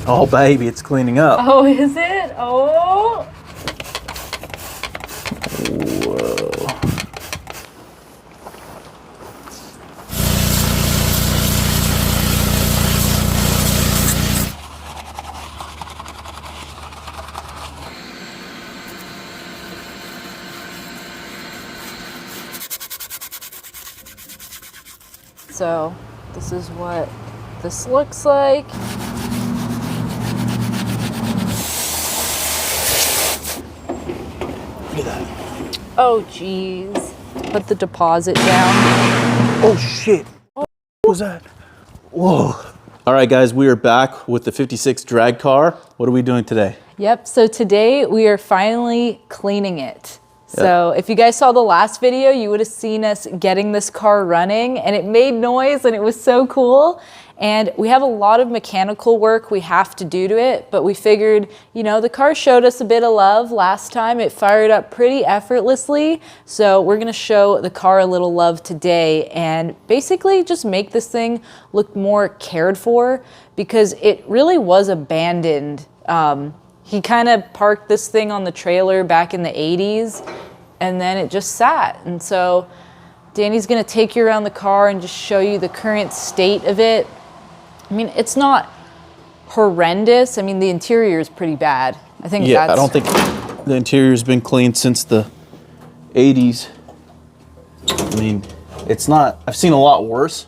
Oh, baby, it's cleaning up. Oh, is it? Oh. Whoa. So this is what this looks like. Look at that. Oh, geez. Put the deposit down. Oh, shit. What was that? Whoa. All right, guys, we are back with the 56 drag car. What are we doing today? Yep, so today we are finally cleaning it. So if you guys saw the last video, you would have seen us getting this car running, and it made noise and it was so cool. And we have a lot of mechanical work we have to do to it, but we figured, you know, the car showed us a bit of love last time. It fired up pretty effortlessly. So we're gonna show the car a little love today and basically just make this thing look more cared for, because it really was abandoned. He kind of parked this thing on the trailer back in the 80s, and then it just sat. And so Danny's gonna take you around the car and just show you the current state of it. I mean, it's not horrendous. I mean, the interior is pretty bad. I think I don't think the interior's been cleaned since the 80s. I mean, it's not, I've seen a lot worse.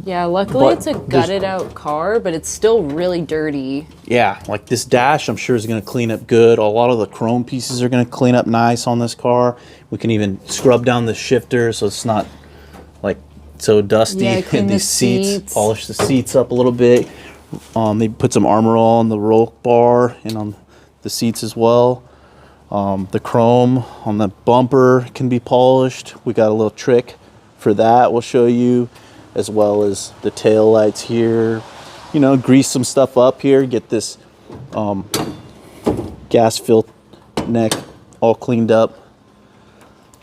Yeah, luckily it's a gutted out car, but it's still really dirty. Yeah, like this dash I'm sure is going to clean up good. A lot of the chrome pieces are going to clean up nice on this car. We can even scrub down the shifter so it's not like so dusty. Yeah, in these seats, polish the seats up a little bit. Maybe put some Armor All on the roll bar and on the seats as well. The chrome on the bumper can be polished. We got a little trick for that we'll show you, as well as the tail lights here. You know, grease some stuff up here, get this gas fill neck all cleaned up.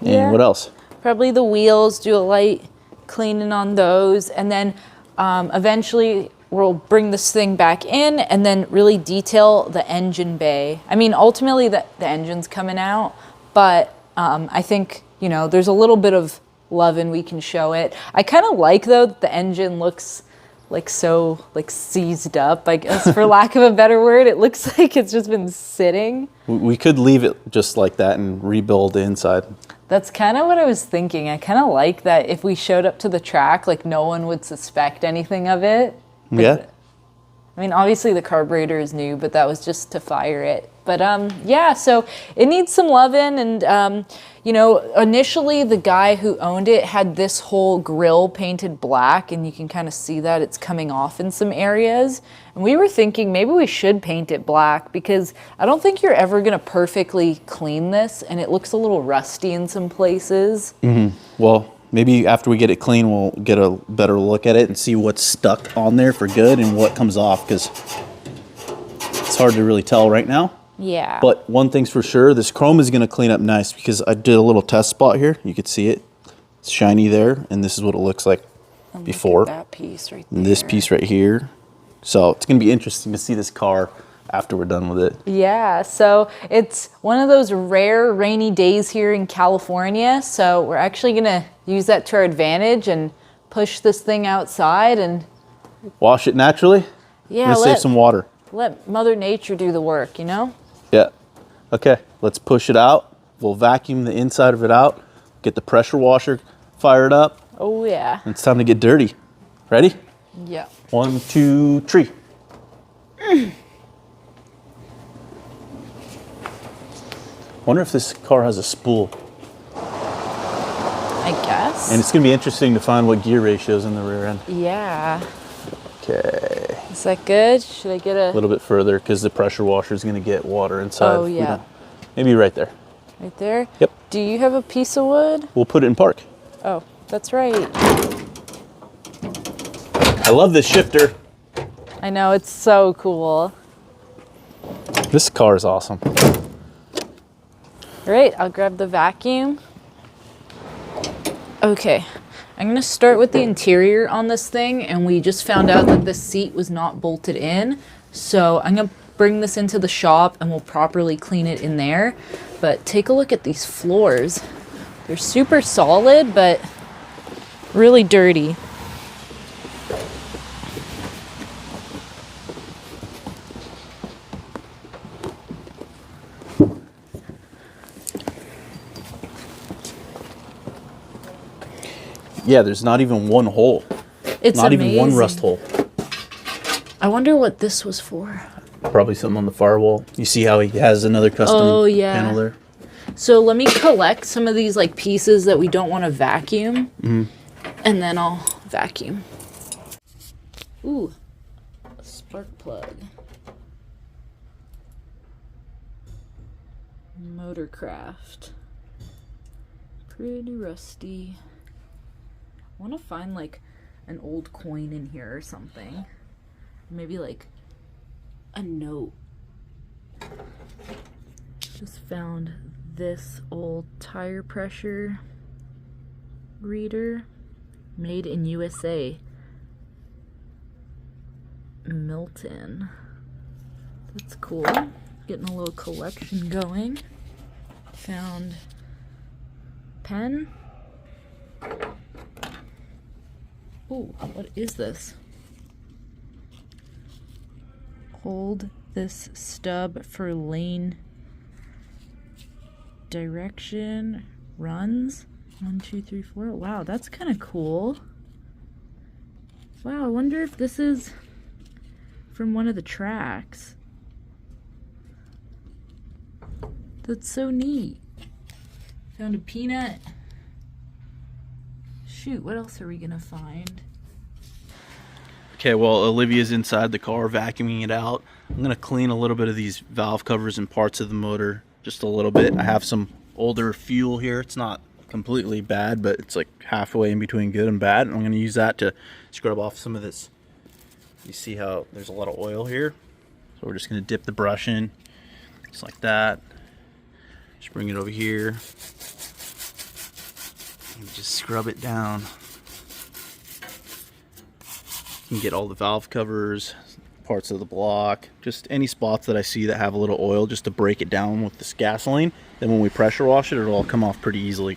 And what else? Probably the wheels, do a light cleaning on those, and then eventually we'll bring this thing back in and then really detail the engine bay. I mean, ultimately the engine's coming out, but I think, you know, there's a little bit of love and we can show it. I kind of like, though, that the engine looks like so like seized up, I guess, for lack of a better word. It looks like it's just been sitting. We could leave it just like that and rebuild the inside. That's kind of what I was thinking. I kind of like that if we showed up to the track, like no one would suspect anything of it. Yeah. I mean, obviously the carburetor is new, but that was just to fire it. But yeah, so it needs some loving. And, you know, initially the guy who owned it had this whole grill painted black, and you can kind of see that it's coming off in some areas. And we were thinking maybe we should paint it black, because I don't think you're ever going to perfectly clean this, and it looks a little rusty in some places. Mm-hmm. Well, maybe after we get it clean, we'll get a better look at it and see what's stuck on there for good and what comes off, because it's hard to really tell right now. Yeah. But one thing's for sure, this chrome is going to clean up nice, because I did a little test spot here. You could see it. It's shiny there, and this is what it looks like before. Look at that piece right there. And this piece right here. So it's going to be interesting to see this car after we're done with it. Yeah, so it's one of those rare rainy days here in California, so we're actually going to use that to our advantage and push this thing outside and wash it naturally. Yeah, save some water. Let Mother Nature do the work, you know? Yeah. Okay, let's push it out. We'll vacuum the inside of it out, get the pressure washer fired up. Oh yeah. It's time to get dirty. Ready? Yeah. 1, 2, 3. Wonder if this car has a spool. I guess. And it's gonna be interesting to find what gear ratios in the rear end. Yeah. Okay. Is that good? Should I get a little bit further, because the pressure washer is gonna get water inside. Oh yeah. Maybe right there. Right there? Yep. Do you have a piece of wood? We'll put it in park. Oh, that's right. I love this shifter. I know, it's so cool. This car is awesome. All right, I'll grab the vacuum. Okay, I'm gonna start with the interior on this thing, and we just found out that the seat was not bolted in. So I'm gonna bring this into the shop and we'll properly clean it in there. But take a look at these floors. They're super solid, but really dirty. Yeah, there's not even one hole. It's not amazing. even one rust hole. I wonder what this was for. Probably something on the firewall. You see how he has another custom panel there? So let me collect some of these like pieces that we don't want to vacuum, and then I'll vacuum. Ooh, a spark plug. Motorcraft. Pretty rusty. I want to find like an old coin in here or something. Maybe like a note. Just found this old tire pressure reader, made in USA. Milton. That's cool. Getting a little collection going. Found pen. Ooh, what is this? Hold this stub for lane direction runs. 1, 2, 3, 4. Wow, that's kind of cool. Wow, I wonder if this is from one of the tracks. That's so neat. Found a peanut. Shoot, what else are we gonna find? Okay, well, Olivia's inside the car vacuuming it out. I'm gonna clean a little bit of these valve covers and parts of the motor, just a little bit. I have some older fuel here. It's not completely bad, but it's like halfway in between good and bad. And I'm gonna use that to scrub off some of this. You see how there's a lot of oil here? So we're just gonna dip the brush in, just like that. Just bring it over here and just scrub it down. You can get all the valve covers, parts of the block, just any spots that I see that have a little oil, just to break it down with this gasoline. Then when we pressure wash it, it'll all come off pretty easily.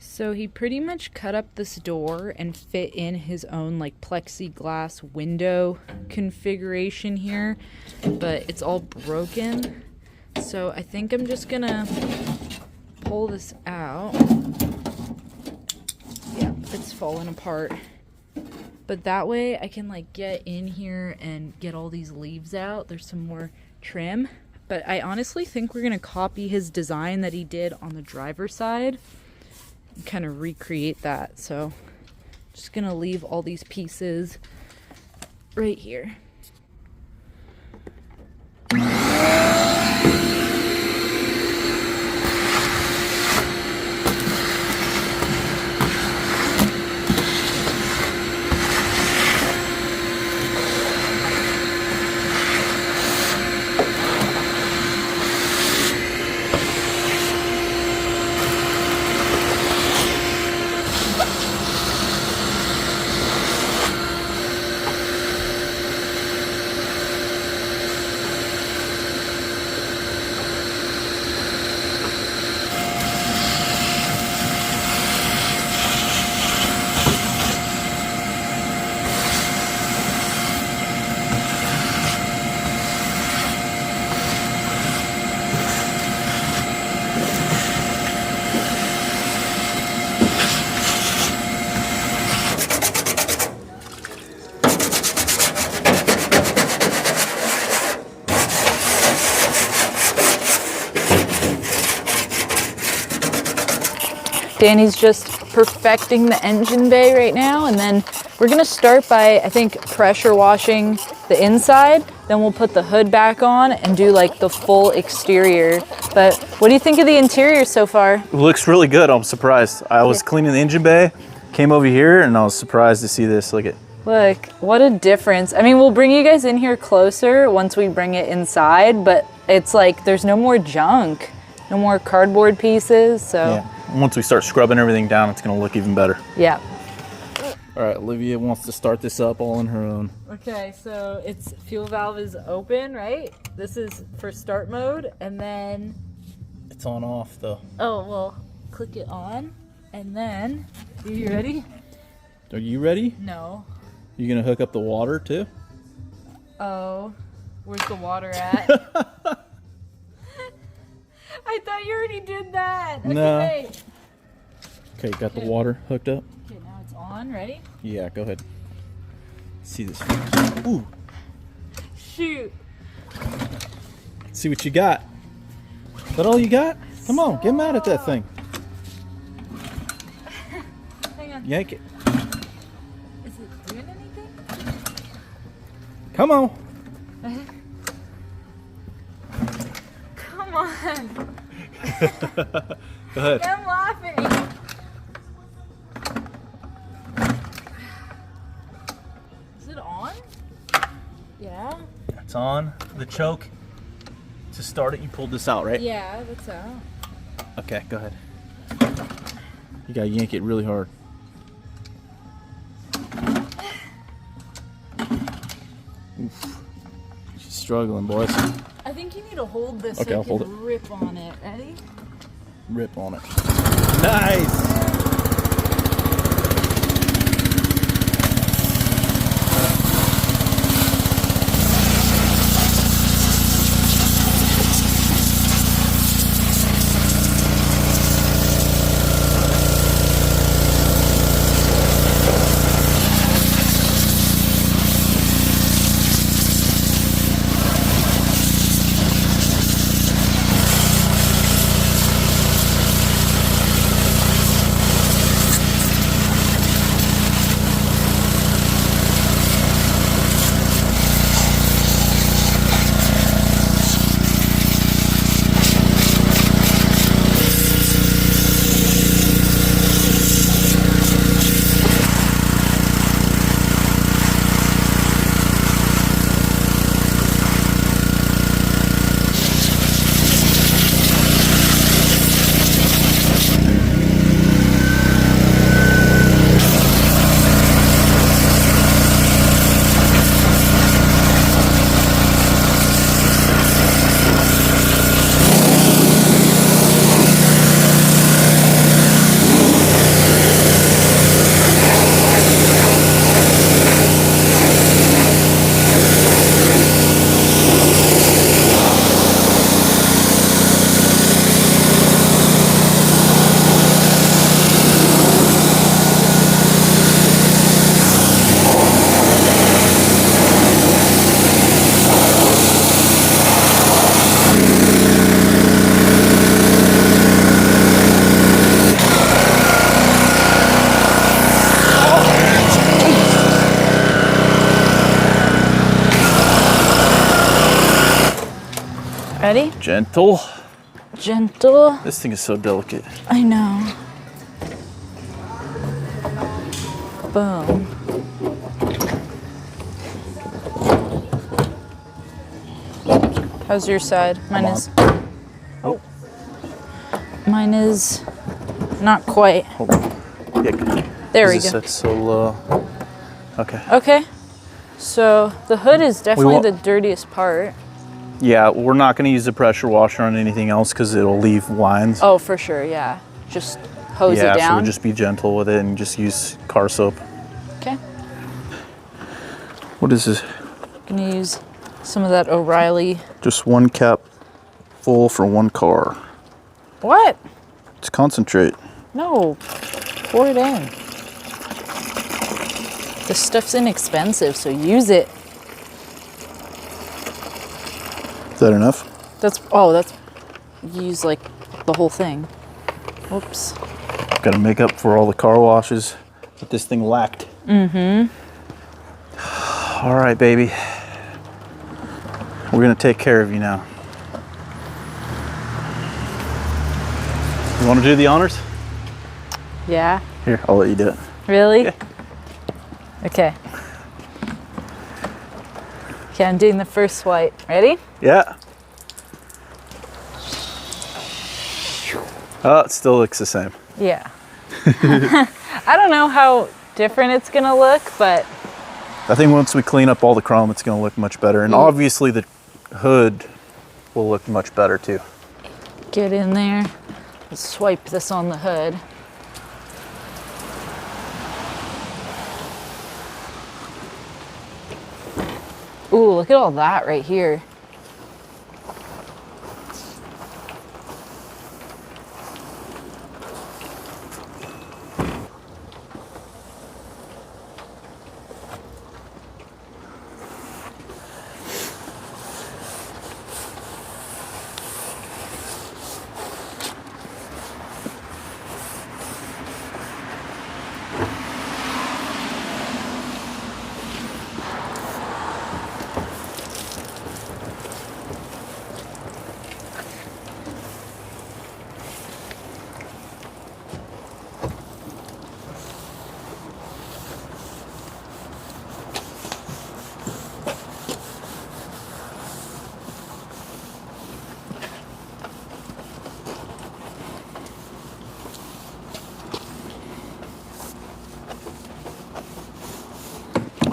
So he pretty much cut up this door and fit in his own like plexiglass window configuration here, but it's all broken. So I think I'm just gonna pull this out. Yeah, it's falling apart. But that way I can like get in here and get all these leaves out. There's some more trim. But I honestly think we're gonna copy his design that he did on the driver's side. Kind of recreate that. So just gonna leave all these pieces right here. Danny's just perfecting the engine bay right now, and then we're gonna start by, I think, pressure washing the inside. Then we'll put the hood back on and do like the full exterior. But what do you think of the interior so far? It looks really good. I'm surprised. I was cleaning the engine bay, came over here, and I was surprised to see this. Look at. Look, what a difference. I mean, we'll bring you guys in here closer once we bring it inside, but it's like there's no more junk, no more cardboard pieces, so. Yeah. Once we start scrubbing everything down, it's gonna look even better. Yeah. All right, Olivia wants to start this up all on her own. Okay, so its fuel valve is open, right? This is for start mode, and then... It's on off though. Oh, well, click it on, and then, are you ready? Are you ready? No. You gonna hook up the water too? Oh, where's the water at? I thought you already did that. No. Okay. Okay, got the water hooked up? Okay, now it's on. Ready? Yeah, go ahead. See this. Ooh, Shoot. see what you got. Is that all you got? Come on, get mad at that thing. Hang on. Yank it. Is it doing anything? Come on. Come on. Go ahead. I'm laughing. Is it on? Yeah. It's on. The choke. To start it, you pulled this out, right? Yeah, that's out. Okay, go ahead. You gotta yank it really hard. Oof. She's struggling, boys. I think you need to hold this Okay, so I'll you hold can it. rip on it. Ready? Rip on it. Nice! Ready? Gentle. Gentle. This thing is so delicate. I know. Boom. How's your side? Mine is. Oh, Mine is not quite. hold on. Yeah, There we this go. is set so low. Okay. Okay. So the hood is definitely won't- the dirtiest part. Yeah, we're not going to use the pressure washer on anything else because it'll leave lines. Oh, for sure. Yeah. Just hose yeah, it so down. we'll just be gentle with it and just use car soap. Okay. What is this? Gonna use some of that O'Reilly. Just one cap full for one car. What? It's concentrate. No. Pour it in. This stuff's inexpensive, so use it. Is that enough? That's use like the whole thing. Whoops. Got to make up for all the car washes that this thing lacked. Mm-hmm. All right, baby. We're gonna take care of you now. You want to do the honors? Yeah. Here, I'll let you do it. Really? Yeah. Okay. Okay, I'm doing the first swipe. Ready? Yeah. Oh, it still looks the same. Yeah. I don't know how different it's gonna look, but I think once we clean up all the chrome, it's gonna look much better. And obviously the hood will look much better too. get in there. Let's swipe this on the hood. Ooh, look at all that right here.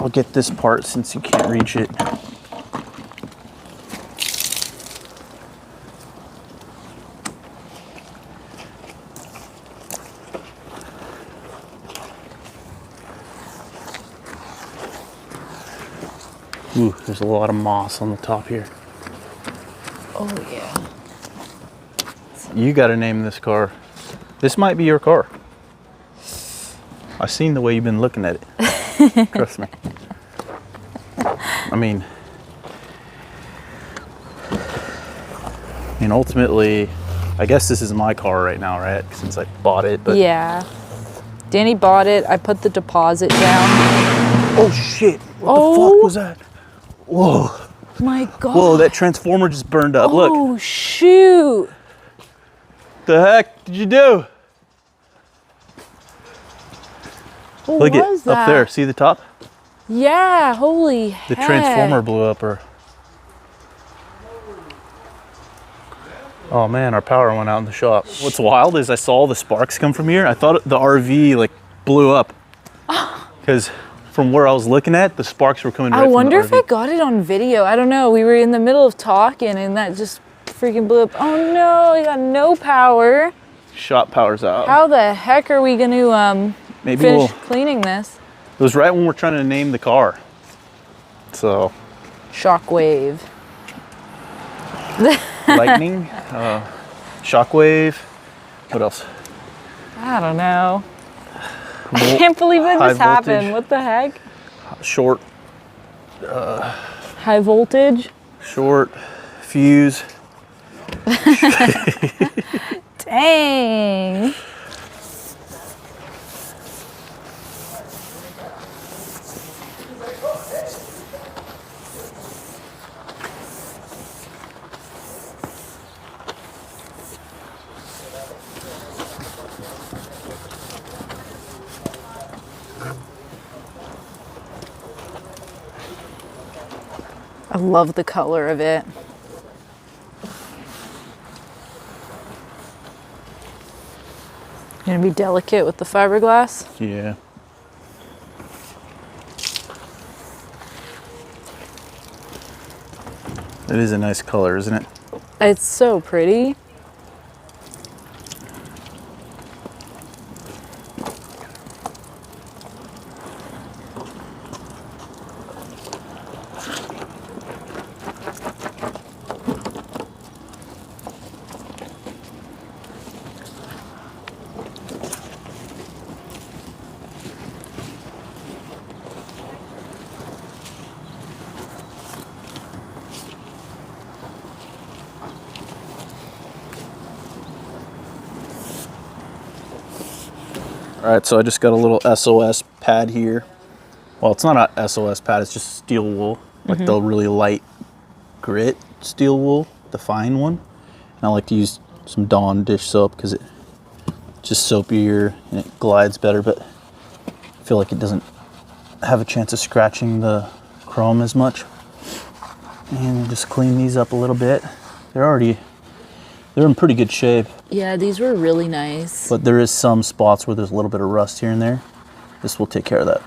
I'll get this part since you can't reach it. Ooh, there's a lot of moss on the top here. Oh yeah. You gotta name this car. This might be your car. I've seen the way you've been looking at it. Trust me. I mean, ultimately, I guess this is my car right now, right? Since I bought it, but Yeah. Danny bought it. I put the deposit down. oh shit! What the fuck was that? Whoa! My God. Whoa! That transformer just burned up. Look. Oh shoot. The heck did you do? What Look was it that? up there. See the top? Yeah, holy The heck. transformer blew up. Or oh man, our power went out in the shop. What's wild is I saw the sparks come from here. I thought the RV like blew up because from where I was looking at, the sparks were coming right I from the wonder if RV. I got it on video. I don't know. We were in the middle of talking and that just freaking blew up. Oh no, we got no power. Shop power's out. How the heck are we gonna Maybe finish we'll. cleaning this? It was right when we're trying to name the car. So Shockwave. lightning, shockwave. What else? I don't know. I can't believe that high just happened. voltage. What the heck? Short High voltage? fuse. Dang. I love the color of it. Gonna be delicate with the fiberglass. Yeah. It is a nice color, isn't it? It's so pretty. All right, so I just got a little SOS pad here. Well, it's not a SOS pad, it's just steel wool, like the really light grit steel wool, the fine one. And I like to use some Dawn dish soap because it's just soapier and it glides better, but I feel like it doesn't have a chance of scratching the chrome as much. And just clean these up a little bit. They're in pretty good shape. Yeah, these were really nice. But there is some spots where there's a little bit of rust here and there. This will take care of that.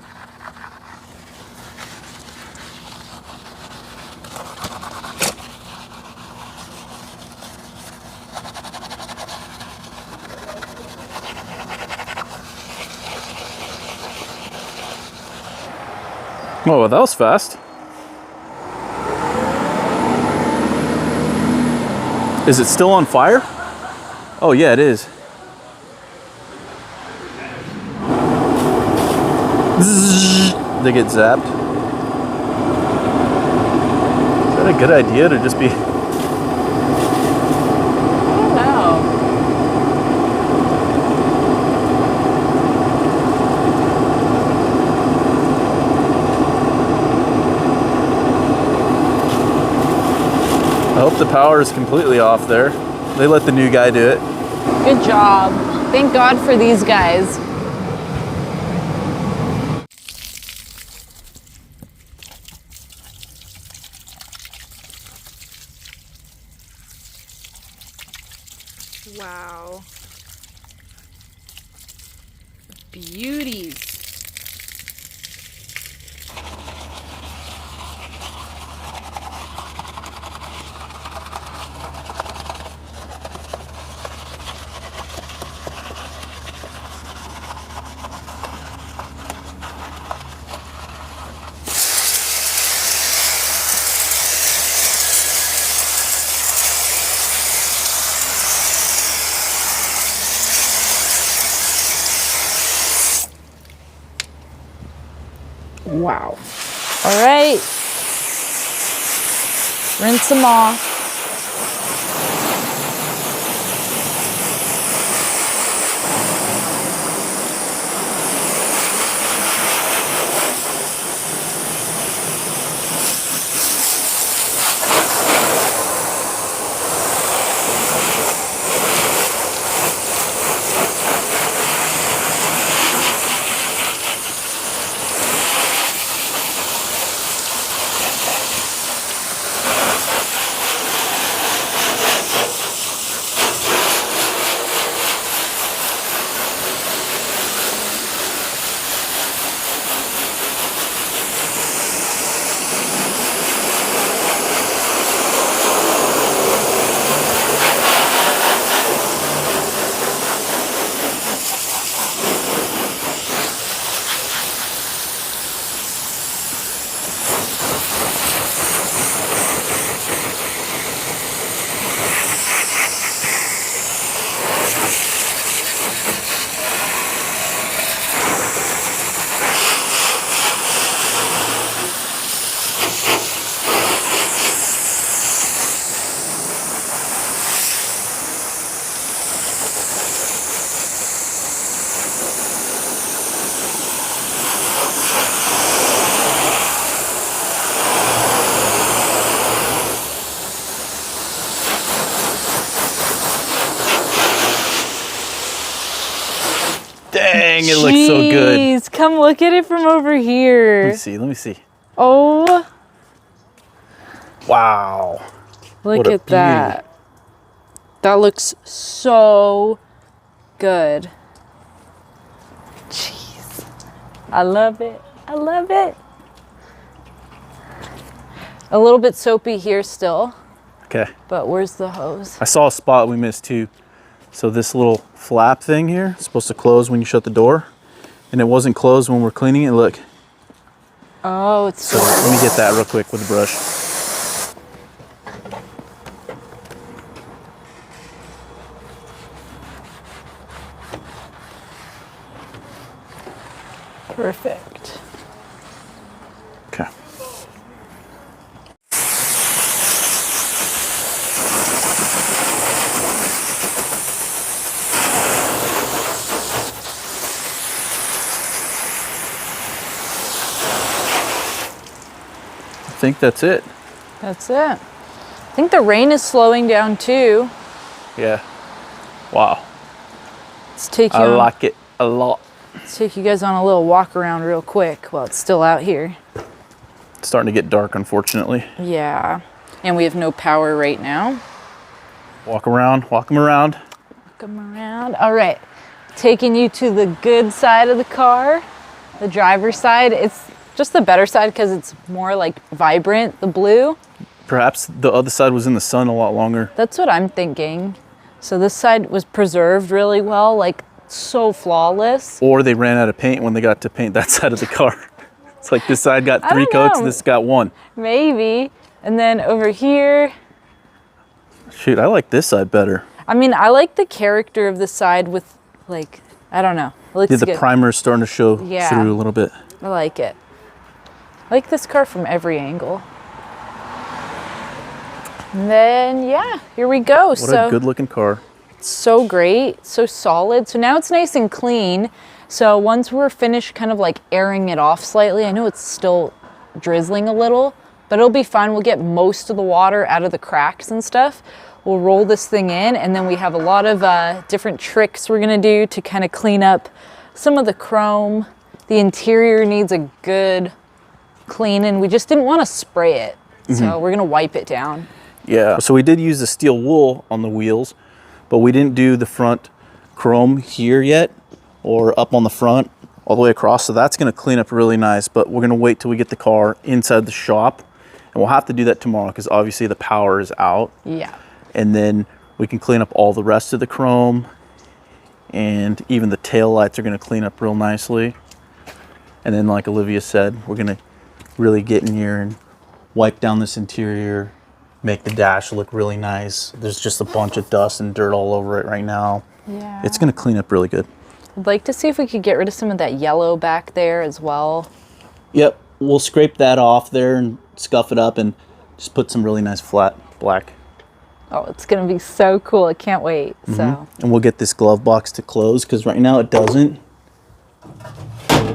Oh, well, that was fast. Is it still on fire? Oh yeah, it is. Zzz, they get zapped. Is that a good idea to just be... I don't know. I hope the power is completely off there. They let the new guy do it. Good job. Thank God for these guys. Wow. Beauties. Wow. All right. Rinse them off. Dang, it looks so good. Jeez, come look at it from over here. Let me see. Oh, Wow. look What a at that. That looks so good. Jeez. I love it. I love it. A little bit soapy here still, Okay. but where's the hose? I saw a spot we missed too. So this little flap thing here is supposed to close when you shut the door. And it wasn't closed when we're cleaning it. Look. Oh, it's So let me get that real quick with a brush. perfect. Okay. think that's it. That's it. I think the rain is slowing down too. Yeah. Wow. Let's take you I like it a lot. Let's take you guys on a little walk around real quick while it's still out here. It's starting to get dark, unfortunately. Yeah. And we have no power right now. Walk around, walk them around. Walk them around. All right. Taking you to the good side of the car, the driver's side. It's just the better side because it's more like vibrant, the blue. Perhaps the other side was in the sun a lot longer. That's what I'm thinking. So this side was preserved really well, like so flawless. Or they ran out of paint when they got to paint that side of the car. It's like this side got 3 coats, this got 1. Maybe. And then over here. Shoot, I like this side better. I mean, I like the character of the side with, like, I don't know. It looks Yeah, the good. primer is starting to show through a little bit. I like it. I like this car from every angle. And then, yeah, here we go. What a good looking car. So great, so solid. So now it's nice and clean. So once we're finished kind of like airing it off slightly, I know it's still drizzling a little, but it'll be fine. We'll get most of the water out of the cracks and stuff. We'll roll this thing in, and then we have a lot of different tricks we're gonna do to kind of clean up some of the chrome. The interior needs a good clean, and we just didn't want to spray it. So we're gonna wipe it down. Yeah, so we did use the steel wool on the wheels, but we didn't do the front chrome here yet, or up on the front all the way across. So that's gonna clean up really nice, but we're gonna wait till we get the car inside the shop, and we'll have to do that tomorrow because obviously the power is out. Yeah. And then we can clean up all the rest of the chrome, and even the tail lights are gonna clean up real nicely. And then like Olivia said, we're gonna really get in here and wipe down this interior, make the dash look really nice. There's just a bunch of dust and dirt all over it right now. Yeah. It's gonna clean up really good. I'd like to see if we could get rid of some of that yellow back there as well. Yep, we'll scrape that off there and scuff it up and just put some really nice flat black. Oh, it's gonna be so cool. I can't wait. So. And we'll get this glove box to close because right now it doesn't.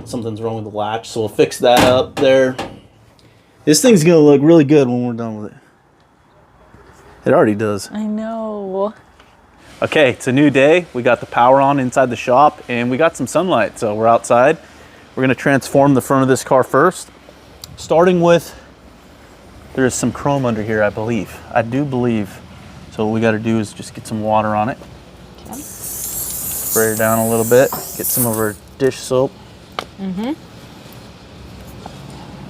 Something's wrong with the latch, so we'll fix that up there. This thing's gonna look really good when we're done with it. It already does. I know. Okay, it's a new day. We got the power on inside the shop and we got some sunlight, so we're outside. We're gonna transform the front of this car first. Starting with, there's some chrome under here, I believe. I do believe. So what we gotta do is just get some water on it. Okay. Spray her down a little bit. Get some of our dish soap.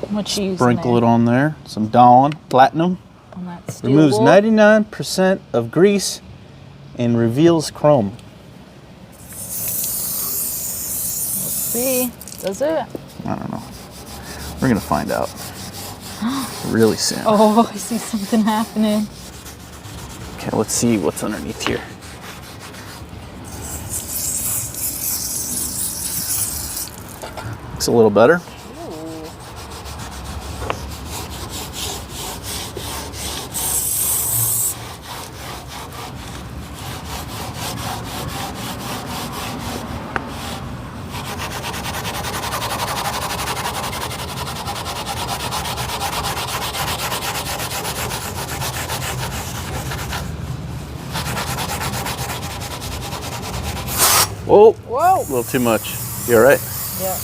What you using Sprinkle there? it on there. Some Dawn Platinum. On that steel Removes wool? 99% of grease and reveals chrome. Let's see. Does it? I don't know. We're gonna find out really soon. Oh, I see something happening. Okay, let's see what's underneath here. Looks a little better. Whoa, Whoa. a little too much. You all right? Yeah.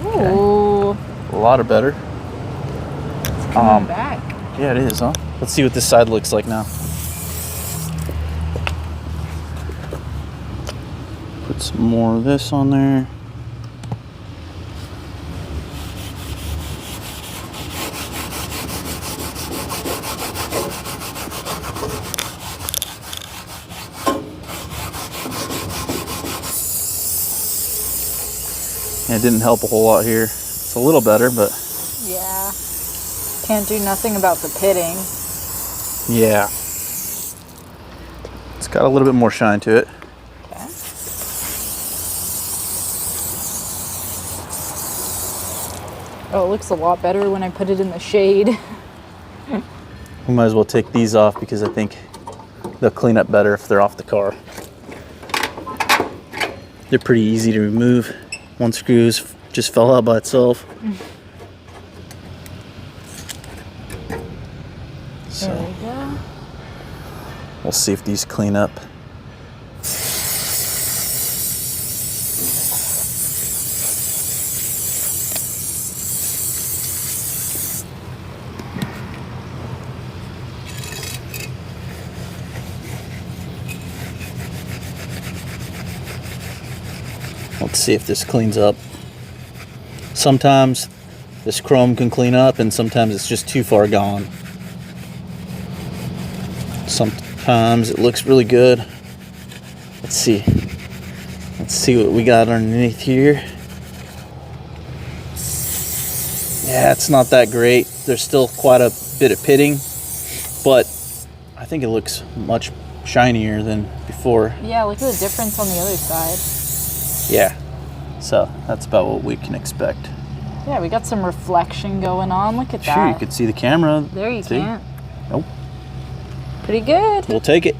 Ooh. A lot of better. It's coming back. Yeah, it is, huh? Let's see what this side looks like now. Put some more of this on there. It didn't help a whole lot here. It's a little better, but Yeah. Can't do nothing about the pitting. yeah. It's got a little bit more shine to it. Okay. Oh, it looks a lot better when I put it in the shade. We might as well take these off because I think they'll clean up better if they're off the car. They're pretty easy to remove. One screw just fell out by itself. We'll see if these clean up. Let's see if this cleans up. Sometimes this chrome can clean up and sometimes it's just too far gone. Sometimes it looks really good. Let's see. Let's see what we got underneath here. Yeah, it's not that great. There's still quite a bit of pitting, but I think it looks much shinier than before. Yeah, look at the difference on the other side. Yeah, so that's about what we can expect. Yeah, we got some reflection going on. Look at that. Sure, you could see the camera. There you see? can't. Nope. Pretty good. We'll take it.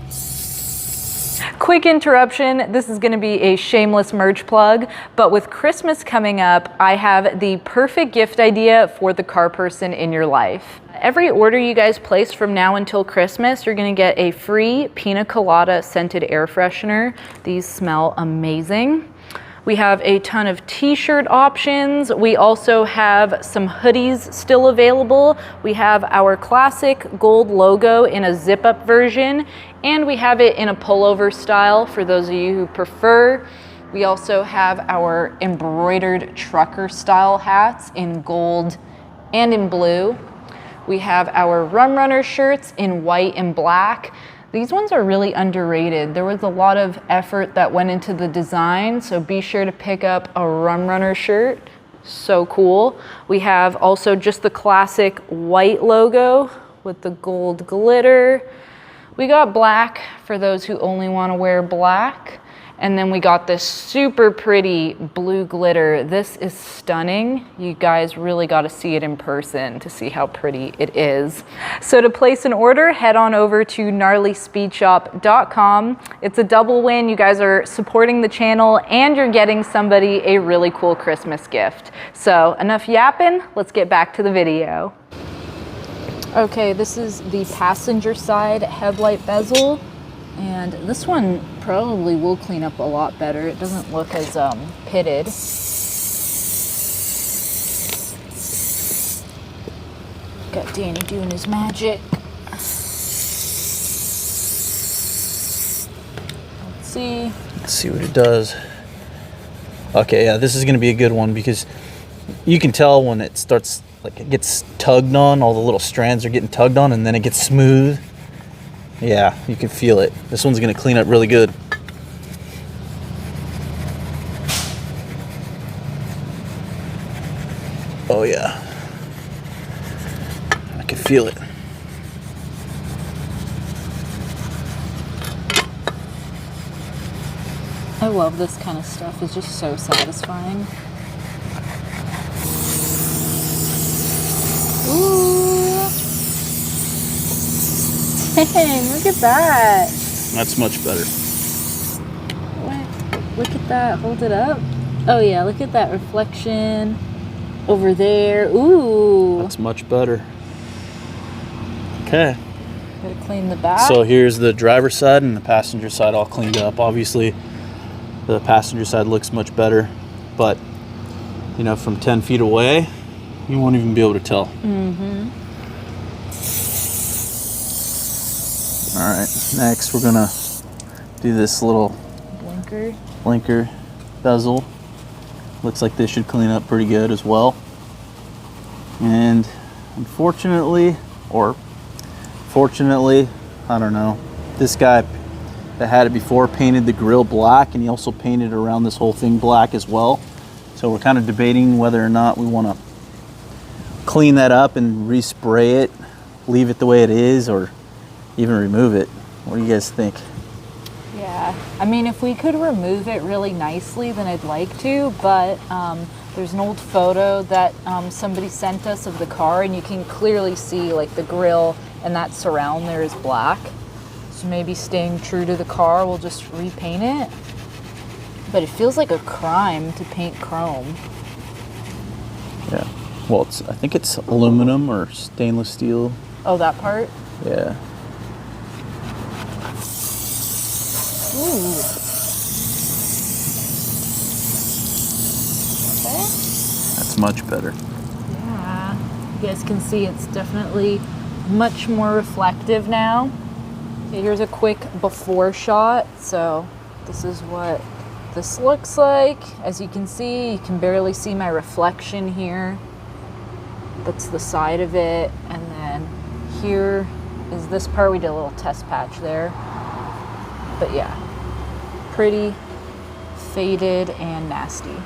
Quick interruption. This is going to be a shameless merch plug, but with Christmas coming up, I have the perfect gift idea for the car person in your life. Every order you guys place from now until Christmas, you're going to get a free pina colada scented air freshener. These smell amazing. We have a ton of t-shirt options. We also have some hoodies still available. We have our classic gold logo in a zip-up version, and we have it in a pullover style for those of you who prefer. We also have our embroidered trucker style hats in gold and in blue. We have our Rum Runner shirts in white and black. These ones are really underrated. There was a lot of effort that went into the design, so be sure to pick up a Rum Runner shirt. So cool. We have also just the classic white logo with the gold glitter. We got black for those who only want to wear black. And then we got this super pretty blue glitter. This is stunning. You guys really got to see it in person to see how pretty it is. So to place an order, head on over to gnarlyspeedshop.com. It's a double win. You guys are supporting the channel and you're getting somebody a really cool Christmas gift. So enough yapping, let's get back to the video. Okay, this is the passenger side headlight bezel. And this one probably will clean up a lot better. It doesn't look as pitted. Got Danny doing his magic. Let's see. Let's see what it does. Okay, yeah, this is gonna be a good one because you can tell when it starts, like it gets tugged on, all the little strands are getting tugged on and then it gets smooth. Yeah, you can feel it. This one's gonna clean up really good. Oh yeah. I can feel it. I love this kind of stuff. It's just so satisfying. Ooh. Dang, look at that. That's much better. What? Look at that. Hold it up. Oh yeah, look at that reflection over there. Ooh. That's much better. Okay. Gotta clean the back. So here's the driver's side and the passenger side all cleaned up. Obviously, the passenger side looks much better, but you know, from 10 feet away, you won't even be able to tell. Mm-hmm. All right, next we're gonna do this little blinker bezel. Looks like this should clean up pretty good as well. And unfortunately, or fortunately, I don't know, this guy that had it before painted the grill black, and he also painted around this whole thing black as well. So we're kind of debating whether or not we want to clean that up and respray it, leave it the way it is, or even remove it. What do you guys think? Yeah, I mean, if we could remove it really nicely, then I'd like to, but there's an old photo that somebody sent us of the car, and you can clearly see like the grill and that surround there is black. So maybe staying true to the car, we'll just repaint it. But it feels like a crime to paint chrome. Yeah, well, I think it's aluminum or stainless steel. Oh, that part? Yeah. Ooh. Okay. That's much better. Yeah. You guys can see it's definitely much more reflective now. Okay, here's a quick before shot. So this is what this looks like. As you can see, you can barely see my reflection here. That's the side of it. And then here is this part. We did a little test patch there. But yeah, pretty faded and nasty.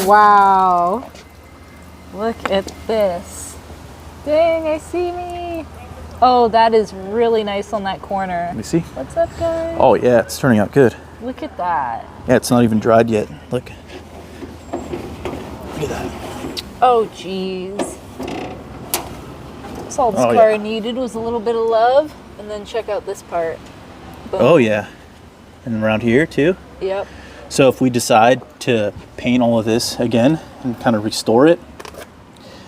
Wow, look at this. Dang, I see me. Oh, that is really nice on that corner. Let me see. What's up, guys? Oh yeah, it's turning out good. Look at that. Yeah, it's not even dried yet. Look. Look at that. Oh, geez. That's all this Oh, car yeah. needed was a little bit of love. And then check out this part. Boom. Oh yeah. And around here too. Yep. So if we decide to paint all of this again and kind of restore it,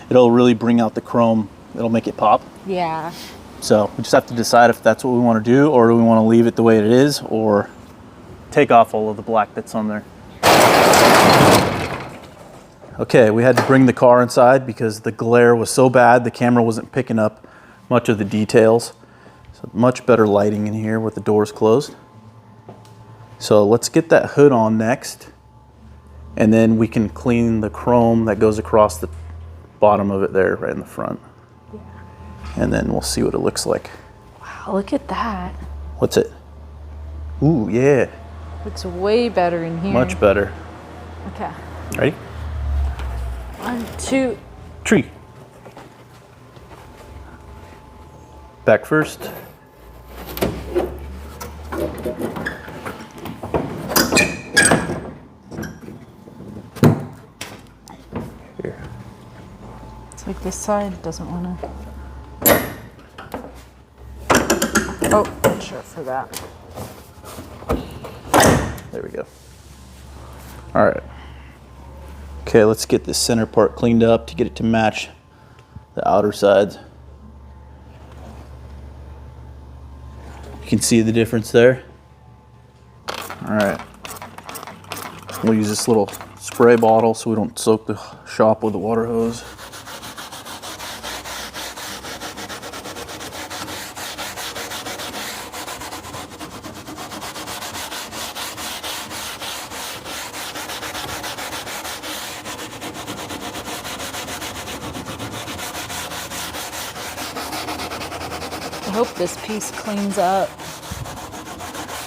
it'll really bring out the chrome. It'll make it pop. Yeah. So we just have to decide if that's what we want to do, or do we want to leave it the way it is, or take off all of the black that's on there. Okay, we had to bring the car inside because the glare was so bad, the camera wasn't picking up much of the details. So much better lighting in here with the doors closed. So let's get that hood on next, and then we can clean the chrome that goes across the bottom of it there, right in the front. Yeah. And then we'll see what it looks like. Wow, look at that. What's it? Ooh, yeah. Looks way better in here. Much better. Okay. Ready? 1, 2. Tree. Back first. Here. It's like this side doesn't want to. Oh, not sure for that. There we go. All right. Okay, let's get this center part cleaned up to get it to match the outer sides. You can see the difference there. All right. We'll use this little spray bottle so we don't soak the shop with the water hose. I hope this piece cleans up.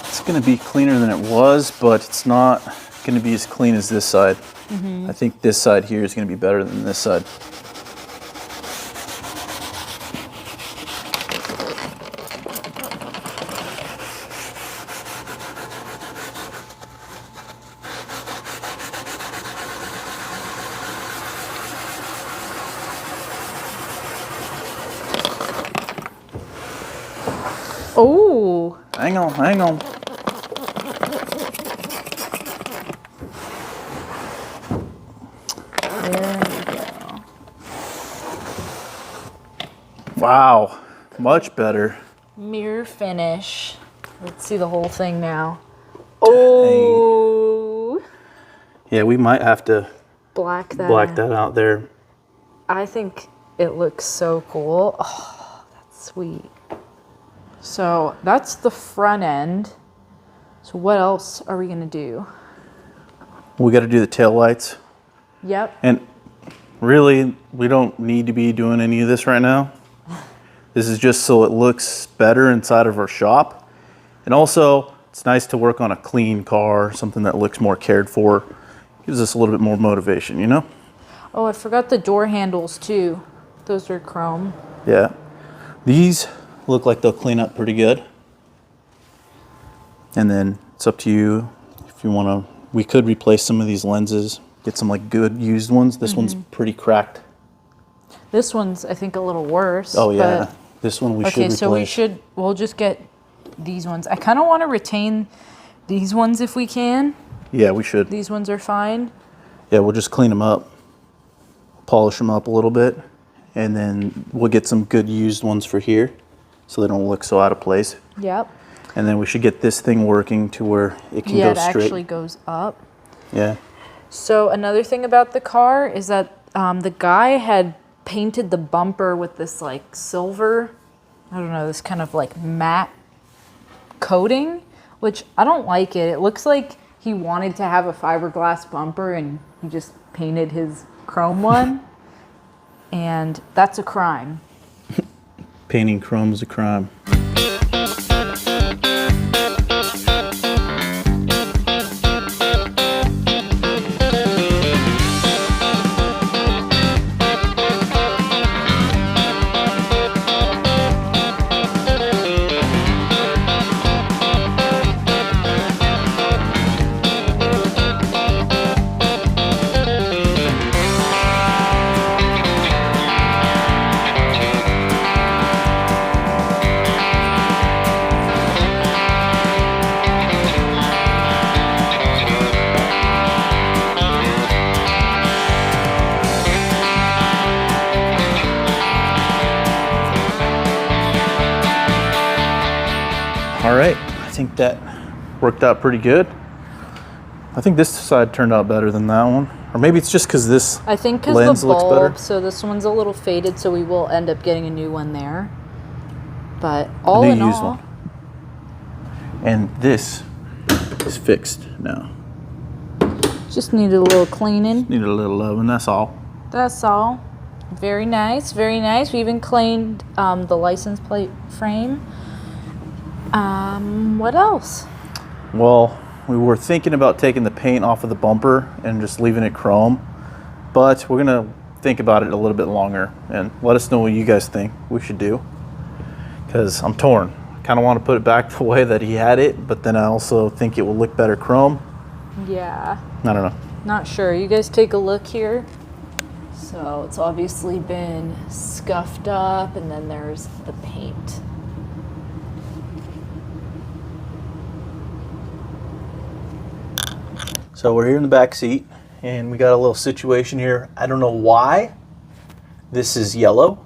It's going to be cleaner than it was, but it's not going to be as clean as this side. I think this side here is going to be better than this side. Oh, Hang on, hang on. there we go. Wow, much better. Mirror finish. Let's see the whole thing now. Oh, Yeah, we might have to black that. black that out there. I think it looks so cool. Oh, that's sweet. So that's the front end. So what else are we gonna do? We got to do the tail lights. Yep. And really, we don't need to be doing any of this right now. This is just so it looks better inside of our shop. And also, it's nice to work on a clean car, something that looks more cared for. Gives us a little bit more motivation, you know? Oh, I forgot the door handles too. Those are chrome. Yeah. These look like they'll clean up pretty good. And then it's up to you if you want to. We could replace some of these lenses, get some like good used ones. This one's pretty cracked. This one's, I think, a little worse. Oh yeah, this one we should replace. Okay, so we'll just get these ones. I kind of want to retain these ones if we can. Yeah, we should. These ones are fine. Yeah, we'll just clean them up, polish them up a little bit, and then we'll get some good used ones for here so they don't look so out of place. Yep. And then we should get this thing working to where it can go straight. Yeah, it actually goes up. Yeah. So another thing about the car is that the guy had painted the bumper with this like silver, I don't know, this kind of like matte coating, which I don't like it. It looks like he wanted to have a fiberglass bumper and he just painted his chrome one. And that's a crime. Painting chrome is a crime. All right, I think that worked out pretty good. I think this side turned out better than that one. Or maybe it's just because this I think because lens the looks better. bulb, so this one's a little faded, so we will end up getting a new one there. But all in all, and this is fixed now. just needed a little cleaning. Needed a little love, and that's all. That's all. Very nice, very nice. We even cleaned the license plate frame. What else? Well, we were thinking about taking the paint off of the bumper and just leaving it chrome, but we're gonna think about it a little bit longer and let us know what you guys think we should do, because I'm torn. I kind of want to put it back the way that he had it, but then I also think it will look better chrome. Yeah. I don't know. Not sure. You guys take a look here. So it's obviously been scuffed up, and then there's the paint. So we're here in the back seat, and we got a little situation here. I don't know why this is yellow,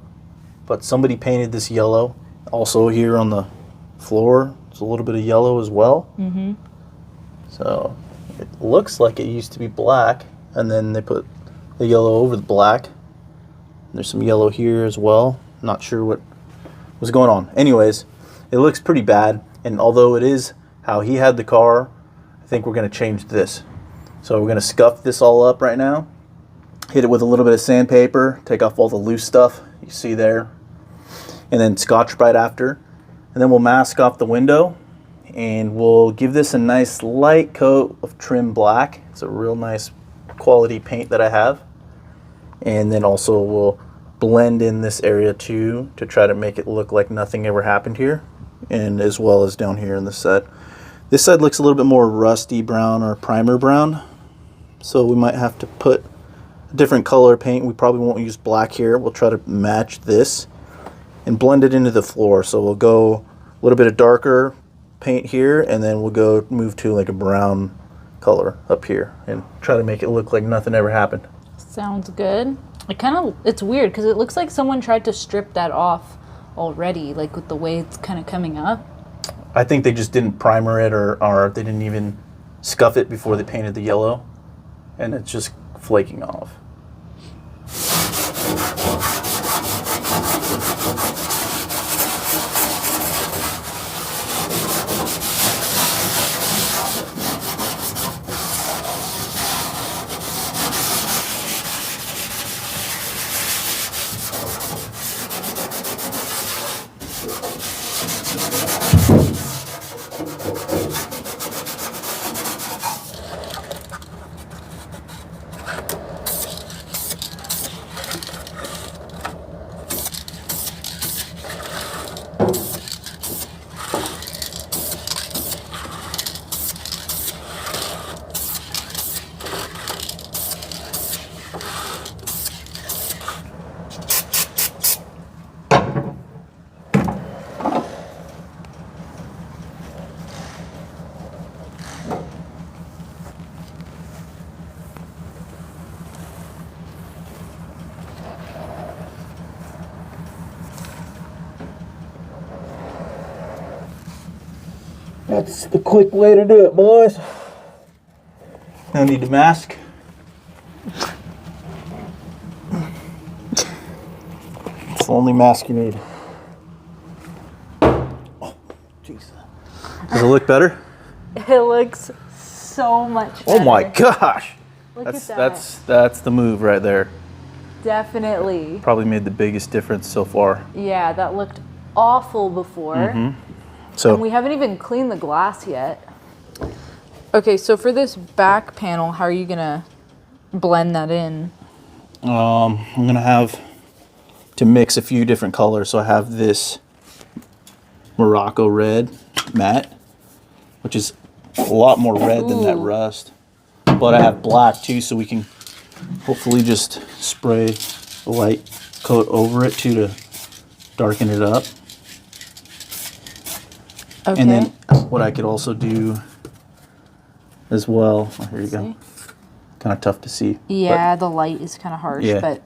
but somebody painted this yellow. Also here on the floor, it's a little bit of yellow as well. Mm-hmm. So it looks like it used to be black, and then they put the yellow over the black. There's some yellow here as well. Not sure what was going on. Anyways, it looks pretty bad, and although it is how he had the car, I think we're going to change this. So we're going to scuff this all up right now, hit it with a little bit of sandpaper, take off all the loose stuff you see there, and then Scotch-Brite after. And then we'll mask off the window, and we'll give this a nice light coat of trim black. It's a real nice quality paint that I have. And then also we'll blend in this area too to try to make it look like nothing ever happened here, and as well as down here on this side. This side looks a little bit more rusty brown or primer brown, so we might have to put a different color paint. We probably won't use black here. We'll try to match this and blend it into the floor. So we'll go a little bit of darker paint here, and then we'll go move to like a brown color up here and try to make it look like nothing ever happened. Sounds good. It's weird because it looks like someone tried to strip that off already, like with the way it's kind of coming up. I think they just didn't primer it, or they didn't even scuff it before they painted the yellow, and it's just flaking off. That's the quick way to do it, boys. No need to mask. It's the only mask you need. Oh, jeez. Does it look better? It looks so much better. Oh my gosh. Look at that. That's the move right there. Definitely. Probably made the biggest difference so far. Yeah, that looked awful before. So And we haven't even cleaned the glass yet. Okay, so for this back panel, how are you gonna blend that in? I'm gonna have to mix a few different colors. So I have this Morocco red matte, which is a lot more red than that rust. But I have black too, so we can hopefully just spray a light coat over it too to darken it up. Okay. And then what I could also do as well, oh, here you go, kind of tough to see. Yeah, the light is kind of harsh, Yeah. but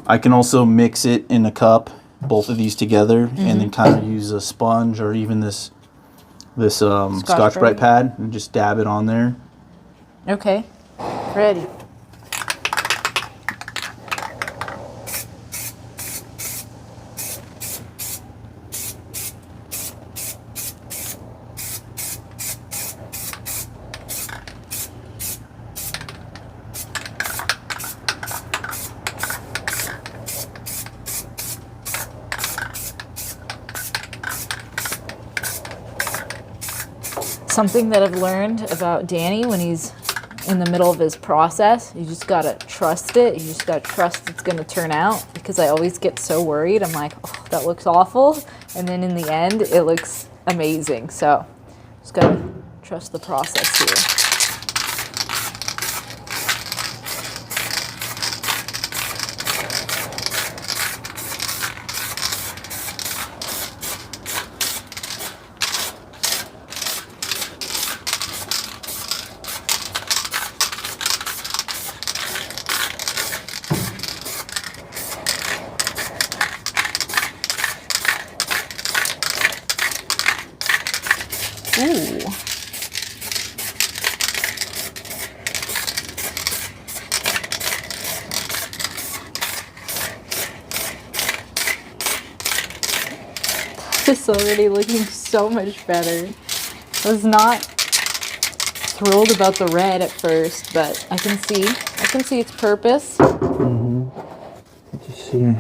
I can also mix it in a cup, both of these together, and then kind of use a sponge or even this Scotch-Brite pad and just dab it on there. okay, ready. Something that I've learned about Danny when he's in the middle of his process, you just gotta trust it. You just gotta trust it's gonna turn out, because I always get so worried. I'm like, oh, that looks awful. And then in the end, it looks amazing. So just gotta trust the process here. Ooh. It's already looking so much better. I was not thrilled about the red at first, but I can see its purpose. Let's see.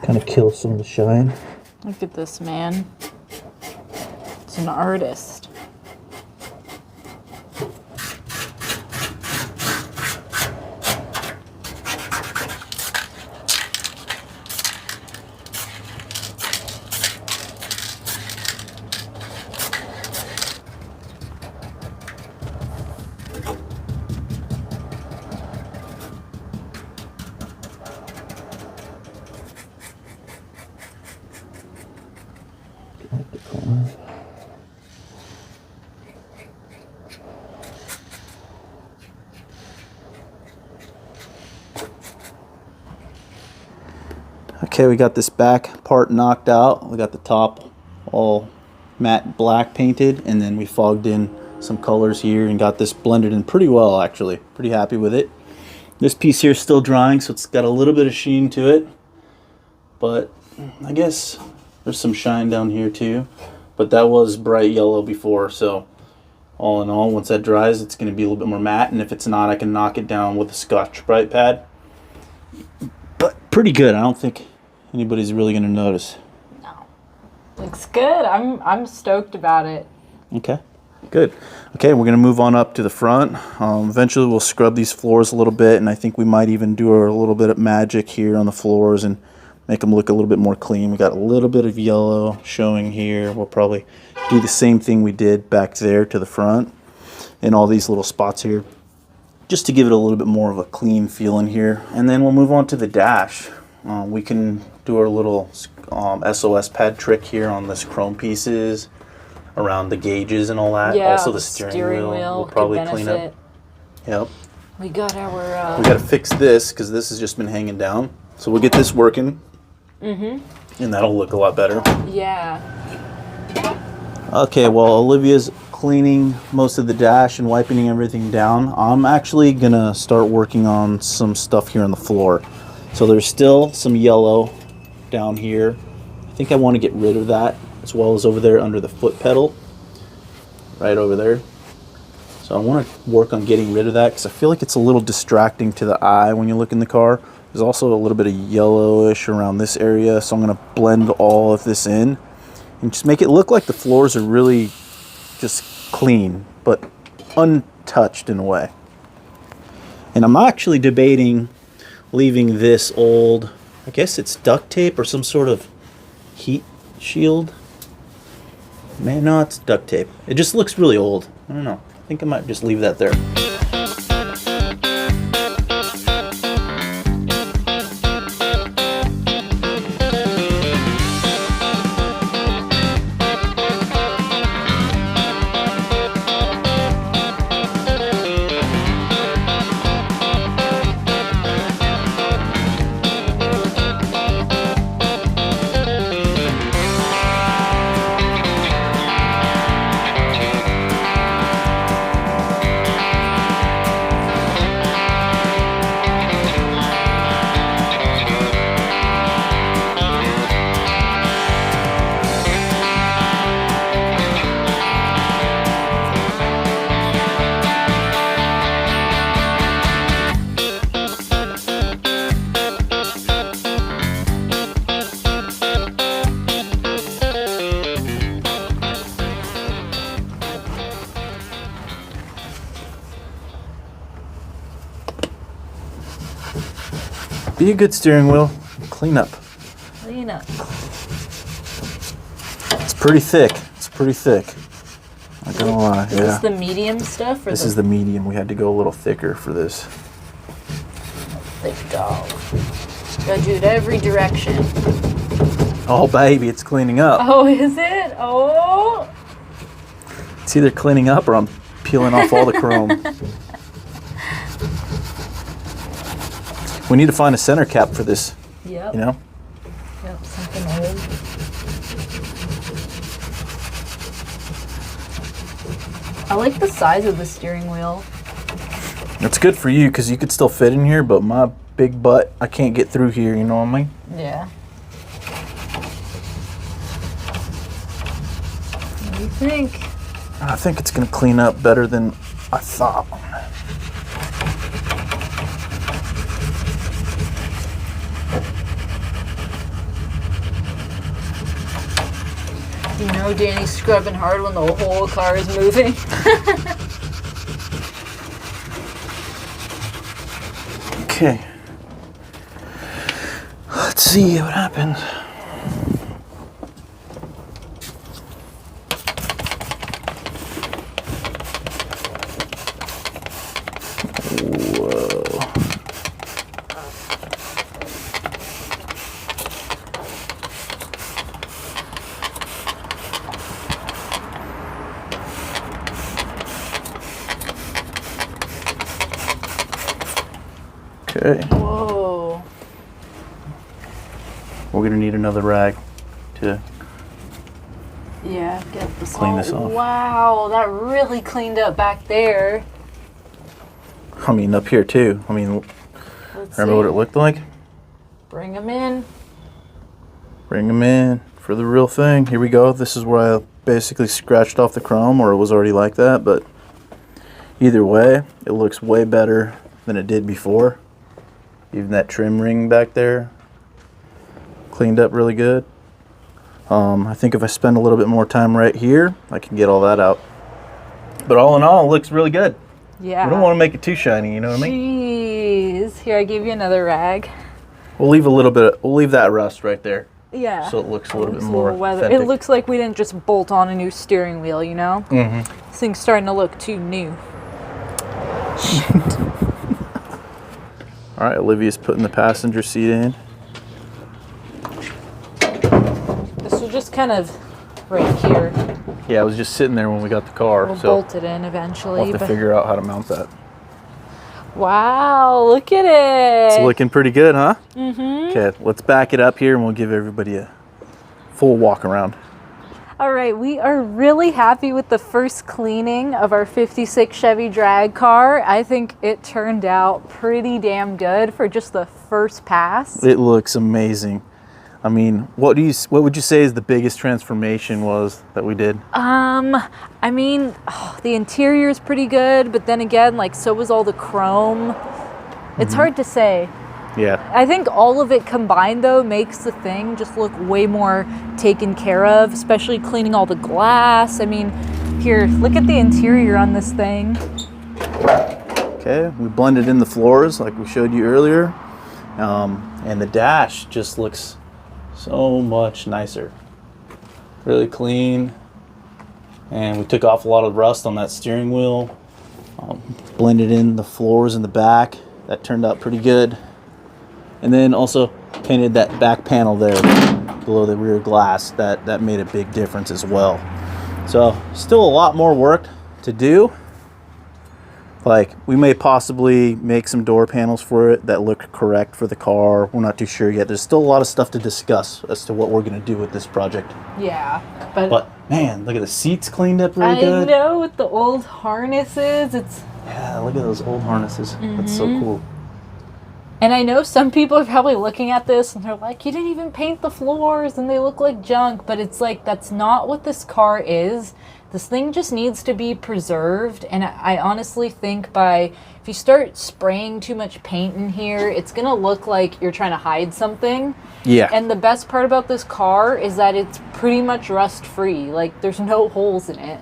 Kind of kills some of the shine. Look at this man. It's an artist. Okay, we got this back part knocked out. We got the top all matte black painted, and then we fogged in some colors here and got this blended in pretty well, actually. Pretty happy with it. This piece here is still drying, so it's got a little bit of sheen to it, but I guess there's some shine down here too. but that was bright yellow before, so all in all, once that dries, it's going to be a little bit more matte, and if it's not, I can knock it down with a Scotch-Brite pad. But pretty good. I don't think anybody's really going to notice. No. Looks good. I'm stoked about it. Okay, good. Okay, we're going to move on up to the front. Eventually, we'll scrub these floors a little bit, and I think we might even do a little bit of magic here on the floors and make them look a little bit more clean. We got a little bit of yellow showing here. We'll probably do the same thing we did back there to the front and all these little spots here, just to give it a little bit more of a clean feel in here. And then we'll move on to the dash. We can do our little SOS pad trick here on this chrome pieces around the gauges and all that. Yeah, also the steering wheel we'll probably clean up. Yep. We got our... We got to fix this because this has just been hanging down. So we'll get this working. Mm-hmm. And that'll look a lot better. Yeah. Okay, well, Olivia's cleaning most of the dash and wiping everything down. I'm actually gonna start working on some stuff here on the floor. So there's still some yellow down here. I think I want to get rid of that, as well as over there under the foot pedal, right over there. So I want to work on getting rid of that because I feel like it's a little distracting to the eye when you look in the car. There's also a little bit of yellowish around this area, so I'm going to blend all of this in and just make it look like the floors are really just clean, but untouched in a way. And I'm actually debating leaving this old, I guess it's duct tape or some sort of heat shield. Man, no, it's duct tape. It just looks really old. I don't know. I think I might just leave that there. Be a good steering wheel. Clean up. Clean up. It's pretty thick. It's pretty thick. Not gonna lie. Is this the medium stuff? Or this is the medium. We had to go a little thicker for this. Thick dog. Gotta do it every direction. Oh, baby, it's cleaning up. Oh, is it? Oh. It's either cleaning up or I'm peeling off all the chrome. We need to find a center cap for this. Yep. You know? Yep, something old. I like the size of the steering wheel. It's good for you because you could still fit in here, but my big butt, I can't get through here, you know what I mean? Yeah. What do you think? I think it's going to clean up better than I thought. You know Danny's scrubbing hard when the whole car is moving. Okay. Let's see what happens. Whoa. Okay. Whoa. We're gonna need another rag to Yeah, get this clean this off. Wow, that really cleaned up back there. I mean, up here too. I mean, Let's remember see. what it looked like? Bring them in. Bring them in for the real thing. Here we go. This is where I basically scratched off the chrome, or it was already like that, but either way, it looks way better than it did before. Even that trim ring back there, cleaned up really good. I think if I spend a little bit more time right here, I can get all that out. But all in all, it looks really good. Yeah. We don't want to make it too shiny, you know what I mean? Jeez. Here, I gave you another rag. We'll leave a little bit, we'll leave that rust right there. Yeah. So it looks a little bit A more little weather. authentic. It looks like we didn't just bolt on a new steering wheel, you know? Mm-hmm. This thing's starting to look too new. All right, Olivia's putting the passenger seat in. This will just kind of right here. Yeah, I was just sitting there when we got the car, We'll so bolt it in eventually. we'll have to figure out how to mount that. Wow, look at it. It's looking pretty good, huh? Mm-hmm. Okay, let's back it up here and we'll give everybody a full walk around. All right, we are really happy with the first cleaning of our 56 Chevy drag car. I think it turned out pretty damn good for just the first pass. It looks amazing. I mean, what would you say is the biggest transformation was that we did? I mean, the interior is pretty good, but then again, like, so was all the chrome. It's hard to say. Yeah. I think all of it combined, though, makes the thing just look way more taken care of, especially cleaning all the glass. I mean, here, look at the interior on this thing. Okay, we blended in the floors like we showed you earlier. And the dash just looks so much nicer. Really clean. And we took off a lot of rust on that steering wheel. Blended in the floors in the back. That turned out pretty good. And then also painted that back panel there below the rear glass. That made a big difference as well. So still a lot more work to do. Like, we may possibly make some door panels for it that look correct for the car. We're not too sure yet. There's still a lot of stuff to discuss as to what we're going to do with this project. Yeah, But man, look at the seats cleaned up really good. I know, with the old harnesses, it's... Yeah, look at those old harnesses. That's so cool. And I know some people are probably looking at this and they're like, you didn't even paint the floors and they look like junk. But it's like, that's not what this car is. This thing just needs to be preserved. And I honestly think if you start spraying too much paint in here, it's going to look like you're trying to hide something. Yeah. And the best part about this car is that it's pretty much rust-free. Like, there's no holes in it.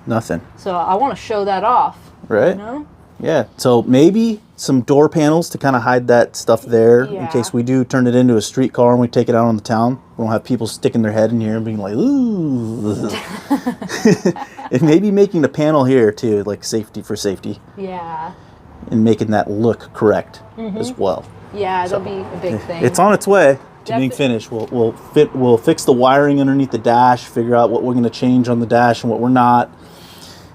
Nothing. So I want to show that off. Right? You know? Yeah. So maybe some door panels to kind of hide that stuff there in case we do turn it into a street car and we take it out on the town. We don't have people sticking their head in here and being like, ooh. And maybe making the panel here too, like safety for safety. Yeah. And making that look correct as well. Yeah, that'll be a big thing. It's on its way to being finished. We'll fix the wiring underneath the dash, figure out what we're going to change on the dash and what we're not.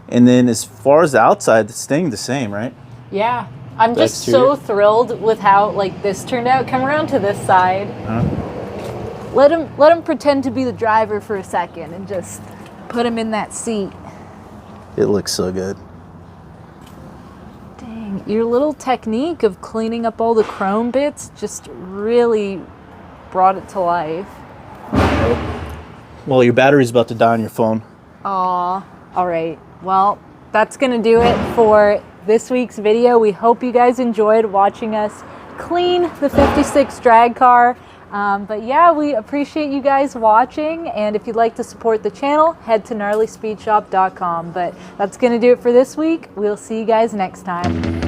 And then as far as the outside, it's staying the same, right? Yeah. I'm just so thrilled with how like this turned out. Come around to this side. Let him pretend to be the driver for a second and just put him in that seat. It looks so good. Dang, your little technique of cleaning up all the chrome bits just really brought it to life. Well, your battery's about to die on your phone. Aw, all right. Well, that's gonna do it for this week's video. We hope you guys enjoyed watching us clean the 56 drag car. But yeah, we appreciate you guys watching, and if you'd like to support the channel, head to gnarlyspeedshop.com. But that's gonna do it for this week. We'll see you guys next time.